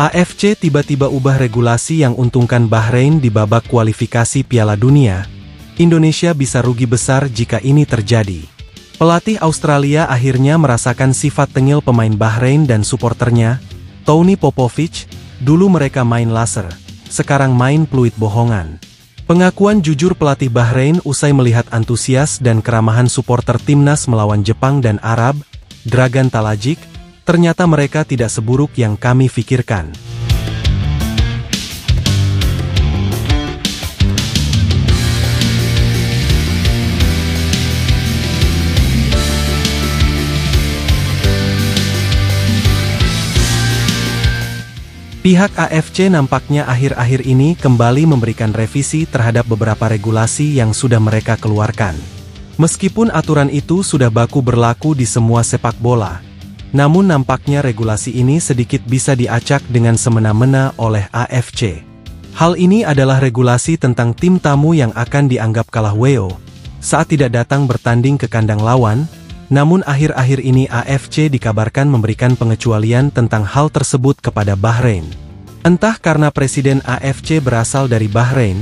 AFC tiba-tiba ubah regulasi yang untungkan Bahrain di babak kualifikasi Piala Dunia. Indonesia bisa rugi besar jika ini terjadi. Pelatih Australia akhirnya merasakan sifat tengil pemain Bahrain dan suporternya, Tony Popovic. Dulu mereka main laser, sekarang main peluit bohongan. Pengakuan jujur pelatih Bahrain usai melihat antusias dan keramahan suporter timnas melawan Jepang dan Arab, Dragan Talajic. Ternyata mereka tidak seburuk yang kami pikirkan. Pihak AFC nampaknya akhir-akhir ini kembali memberikan revisi terhadap beberapa regulasi yang sudah mereka keluarkan. Meskipun aturan itu sudah baku berlaku di semua sepak bola, namun nampaknya regulasi ini sedikit bisa diacak dengan semena-mena oleh AFC. Hal ini adalah regulasi tentang tim tamu yang akan dianggap kalah WO saat tidak datang bertanding ke kandang lawan, namun akhir-akhir ini AFC dikabarkan memberikan pengecualian tentang hal tersebut kepada Bahrain. Entah karena presiden AFC berasal dari Bahrain,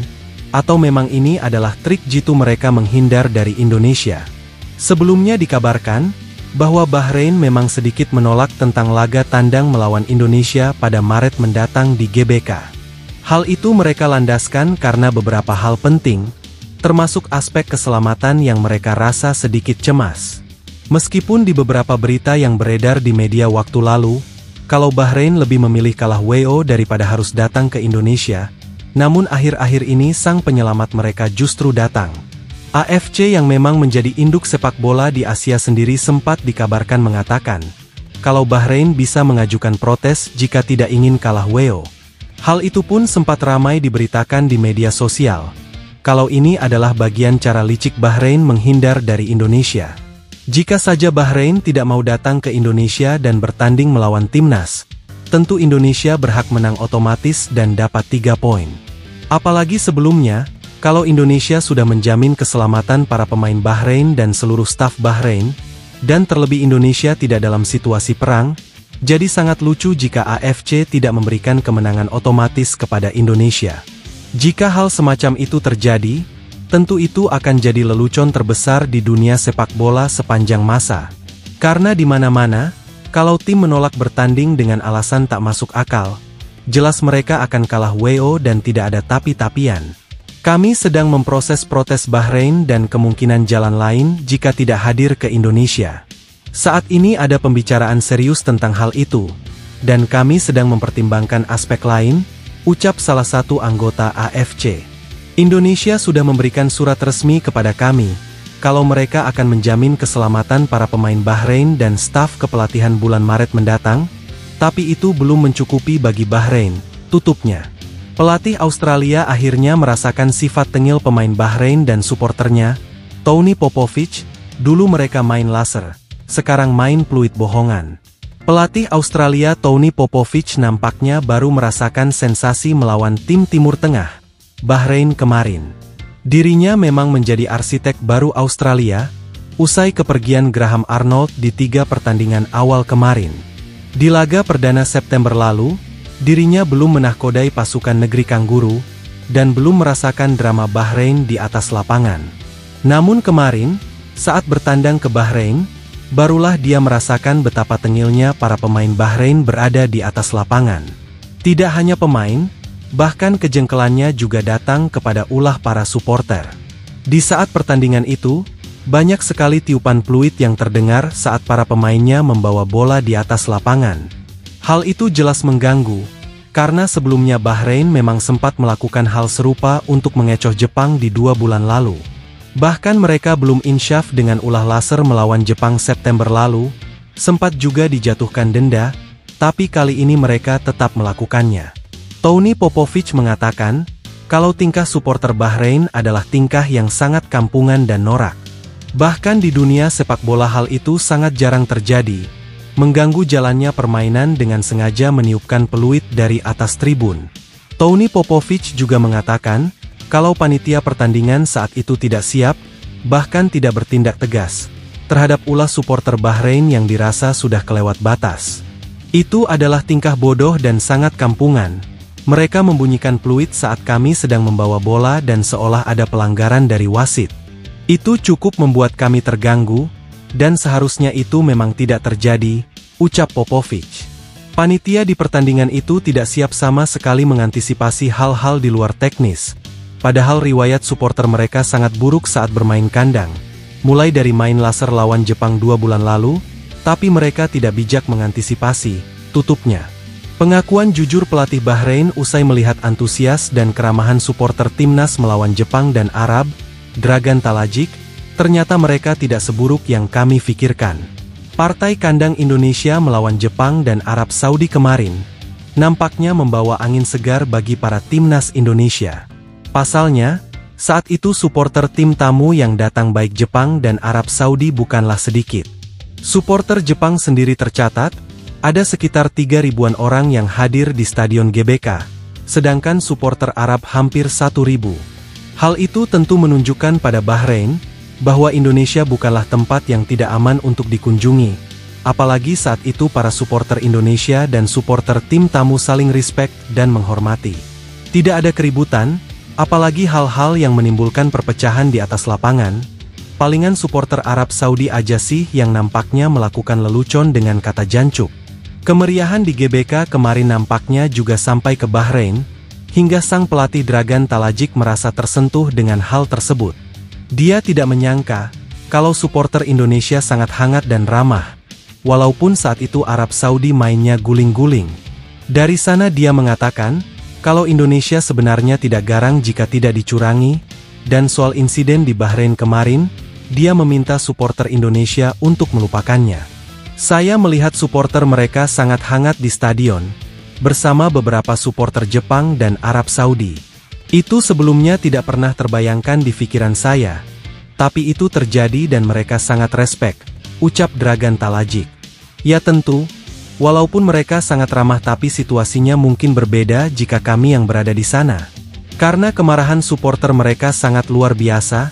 atau memang ini adalah trik jitu mereka menghindar dari Indonesia. Sebelumnya dikabarkan bahwa Bahrain memang sedikit menolak tentang laga tandang melawan Indonesia pada Maret mendatang di GBK. Hal itu mereka landaskan karena beberapa hal penting, termasuk aspek keselamatan yang mereka rasa sedikit cemas. Meskipun di beberapa berita yang beredar di media waktu lalu, kalau Bahrain lebih memilih kalah WO daripada harus datang ke Indonesia, namun akhir-akhir ini sang penyelamat mereka justru datang. AFC yang memang menjadi induk sepak bola di Asia sendiri sempat dikabarkan mengatakan, kalau Bahrain bisa mengajukan protes jika tidak ingin kalah WO. Hal itu pun sempat ramai diberitakan di media sosial. Kalau ini adalah bagian cara licik Bahrain menghindar dari Indonesia. Jika saja Bahrain tidak mau datang ke Indonesia dan bertanding melawan timnas, tentu Indonesia berhak menang otomatis dan dapat 3 poin. Apalagi sebelumnya, kalau Indonesia sudah menjamin keselamatan para pemain Bahrain dan seluruh staf Bahrain, dan terlebih Indonesia tidak dalam situasi perang, jadi sangat lucu jika AFC tidak memberikan kemenangan otomatis kepada Indonesia. Jika hal semacam itu terjadi, tentu itu akan jadi lelucon terbesar di dunia sepak bola sepanjang masa. Karena di mana-mana, kalau tim menolak bertanding dengan alasan tak masuk akal, jelas mereka akan kalah WO dan tidak ada tapi-tapian. Kami sedang memproses protes Bahrain dan kemungkinan jalan lain jika tidak hadir ke Indonesia. Saat ini ada pembicaraan serius tentang hal itu, dan kami sedang mempertimbangkan aspek lain, ucap salah satu anggota AFC. Indonesia sudah memberikan surat resmi kepada kami, kalau mereka akan menjamin keselamatan para pemain Bahrain dan staf kepelatihan bulan Maret mendatang, tapi itu belum mencukupi bagi Bahrain, tutupnya. Pelatih Australia akhirnya merasakan sifat tengil pemain Bahrain dan suporternya, Tony Popovic. Dulu mereka main laser, sekarang main peluit bohongan. Pelatih Australia Tony Popovic nampaknya baru merasakan sensasi melawan tim Timur Tengah, Bahrain kemarin. Dirinya memang menjadi arsitek baru Australia, usai kepergian Graham Arnold di 3 pertandingan awal kemarin. Di laga perdana September lalu, dirinya belum menahkodai pasukan negeri Kanguru, dan belum merasakan drama Bahrain di atas lapangan. Namun kemarin, saat bertandang ke Bahrain, barulah dia merasakan betapa tengilnya para pemain Bahrain berada di atas lapangan. Tidak hanya pemain, bahkan kejengkelannya juga datang kepada ulah para suporter. Di saat pertandingan itu, banyak sekali tiupan peluit yang terdengar saat para pemainnya membawa bola di atas lapangan. Hal itu jelas mengganggu, karena sebelumnya Bahrain memang sempat melakukan hal serupa untuk mengecoh Jepang di 2 bulan lalu. Bahkan mereka belum insyaf dengan ulah laser melawan Jepang September lalu, sempat juga dijatuhkan denda, tapi kali ini mereka tetap melakukannya. Tony Popovic mengatakan, kalau tingkah suporter Bahrain adalah tingkah yang sangat kampungan dan norak. Bahkan di dunia sepak bola hal itu sangat jarang terjadi, mengganggu jalannya permainan dengan sengaja meniupkan peluit dari atas tribun. Tony Popovic juga mengatakan, kalau panitia pertandingan saat itu tidak siap, bahkan tidak bertindak tegas, terhadap ulah suporter Bahrain yang dirasa sudah kelewat batas. Itu adalah tingkah bodoh dan sangat kampungan. Mereka membunyikan peluit saat kami sedang membawa bola dan seolah ada pelanggaran dari wasit. Itu cukup membuat kami terganggu, dan seharusnya itu memang tidak terjadi, ucap Popovich. Panitia di pertandingan itu tidak siap sama sekali mengantisipasi hal-hal di luar teknis. Padahal riwayat supporter mereka sangat buruk saat bermain kandang. Mulai dari main laser lawan Jepang 2 bulan lalu, tapi mereka tidak bijak mengantisipasi, tutupnya. Pengakuan jujur pelatih Bahrain usai melihat antusias dan keramahan supporter timnas melawan Jepang dan Arab, Dragan Talajik, ternyata mereka tidak seburuk yang kami pikirkan. Partai kandang Indonesia melawan Jepang dan Arab Saudi kemarin, nampaknya membawa angin segar bagi para timnas Indonesia. Pasalnya, saat itu supporter tim tamu yang datang baik Jepang dan Arab Saudi bukanlah sedikit. Supporter Jepang sendiri tercatat, ada sekitar 3.000-an orang yang hadir di Stadion GBK, sedangkan supporter Arab hampir 1.000. Hal itu tentu menunjukkan pada Bahrain, bahwa Indonesia bukanlah tempat yang tidak aman untuk dikunjungi, apalagi saat itu para supporter Indonesia dan supporter tim tamu saling respect dan menghormati. Tidak ada keributan, apalagi hal-hal yang menimbulkan perpecahan di atas lapangan. Palingan supporter Arab Saudi aja sih yang nampaknya melakukan lelucon dengan kata jancuk. Kemeriahan di GBK kemarin nampaknya juga sampai ke Bahrain, hingga sang pelatih Dragan Talajik merasa tersentuh dengan hal tersebut. Dia tidak menyangka, kalau supporter Indonesia sangat hangat dan ramah, walaupun saat itu Arab Saudi mainnya guling-guling. Dari sana dia mengatakan, kalau Indonesia sebenarnya tidak garang jika tidak dicurangi, dan soal insiden di Bahrain kemarin, dia meminta supporter Indonesia untuk melupakannya. Saya melihat supporter mereka sangat hangat di stadion, bersama beberapa supporter Jepang dan Arab Saudi. Itu sebelumnya tidak pernah terbayangkan di pikiran saya. Tapi itu terjadi dan mereka sangat respek, ucap Dragan Talajik. Ya tentu, walaupun mereka sangat ramah tapi situasinya mungkin berbeda jika kami yang berada di sana. Karena kemarahan supporter mereka sangat luar biasa,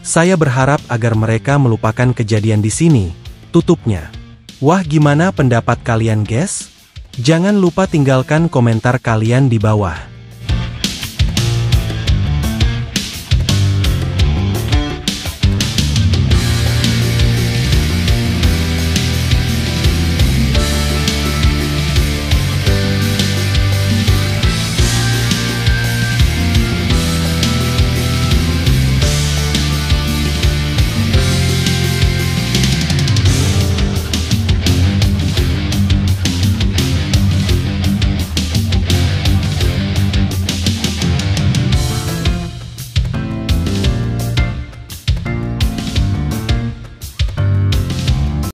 saya berharap agar mereka melupakan kejadian di sini, tutupnya. Wah, gimana pendapat kalian guys? Jangan lupa tinggalkan komentar kalian di bawah.